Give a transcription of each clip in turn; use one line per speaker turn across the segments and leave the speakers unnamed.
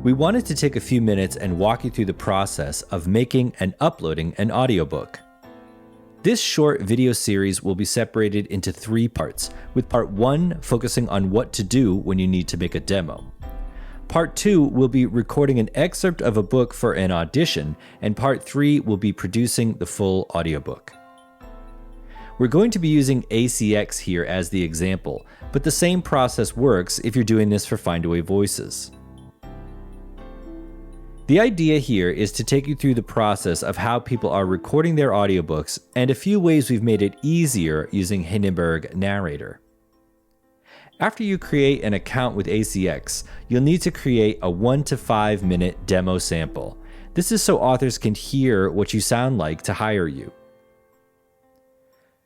We wanted to take a few minutes and walk you through the process of making and uploading an audiobook. This short video series will be separated into 3 parts, with part 1 focusing on what to do when you need to make a demo. Part 2 will be recording an excerpt of a book for an audition, and part 3 will be producing the full audiobook. We're going to be using ACX here as the example, but the same process works if you're doing this for Findaway Voices. The idea here is to take you through the process of how people are recording their audiobooks and a few ways we've made it easier using Hindenburg Narrator. After you create an account with ACX, you'll need to create a 1 to 5 minute demo sample. This is so authors can hear what you sound like to hire you.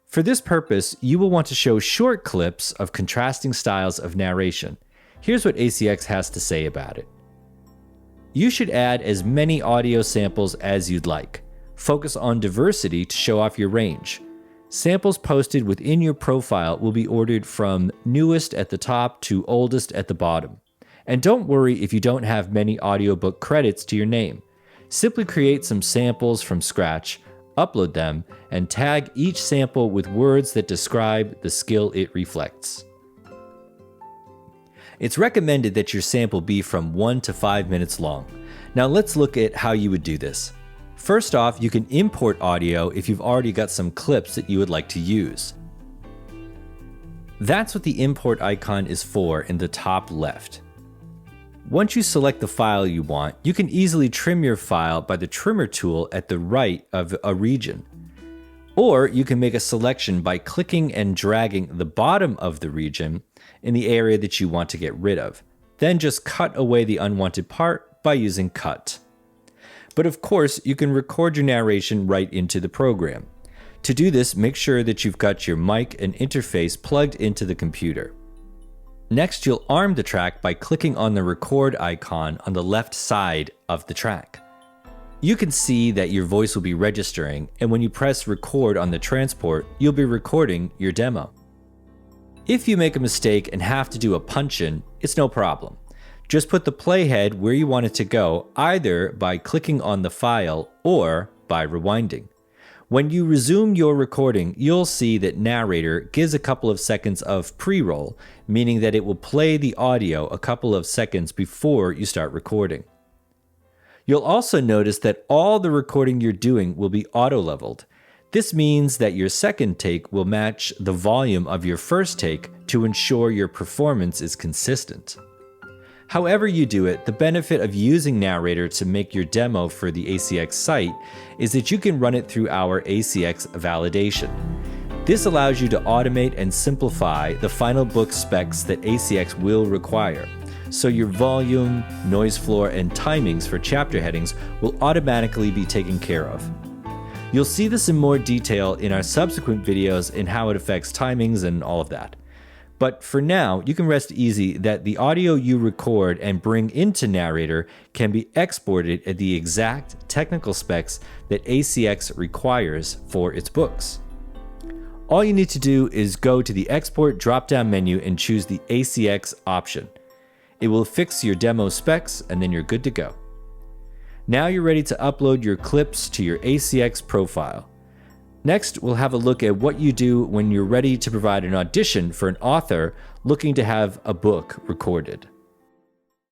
For this purpose, you will want to show short clips of contrasting styles of narration. Here's what ACX has to say about it. You should add as many audio samples as you'd like. Focus on diversity to show off your range. Samples posted within your profile will be ordered from newest at the top to oldest at the bottom. And don't worry if you don't have many audiobook credits to your name. Simply create some samples from scratch, upload them, and tag each sample with words that describe the skill it reflects. It's recommended that your sample be from 1 to 5 minutes long. Now let's look at how you would do this. First off, you can import audio if you've already got some clips that you would like to use. That's what the import icon is for in the top left. Once you select the file you want, you can easily trim your file by the trimmer tool at the right of a region. Or you can make a selection by clicking and dragging the bottom of the region in the area that you want to get rid of. Then just cut away the unwanted part by using Cut. But of course, you can record your narration right into the program. To do this, make sure that you've got your mic and interface plugged into the computer. Next, you'll arm the track by clicking on the record icon on the left side of the track. You can see that your voice will be registering, and when you press record on the transport, you'll be recording your demo. If you make a mistake and have to do a punch-in, it's no problem. Just put the playhead where you want it to go, either by clicking on the file or by rewinding. When you resume your recording, you'll see that Narrator gives a couple of seconds of pre-roll, meaning that it will play the audio a couple of seconds before you start recording. You'll also notice that all the recording you're doing will be auto-leveled. This means that your second take will match the volume of your first take to ensure your performance is consistent. However you do it, the benefit of using Narrator to make your demo for the ACX site is that you can run it through our ACX validation. This allows you to automate and simplify the final book specs that ACX will require, so your volume, noise floor, and timings for chapter headings will automatically be taken care of. You'll see this in more detail in our subsequent videos in how it affects timings and all of that. But for now, you can rest easy that the audio you record and bring into Narrator can be exported at the exact technical specs that ACX requires for its books. All you need to do is go to the Export drop-down menu and choose the ACX option. It will fix your demo specs, and then you're good to go. Now you're ready to upload your clips to your ACX profile. Next, we'll have a look at what you do when you're ready to provide an audition for an author looking to have a book recorded.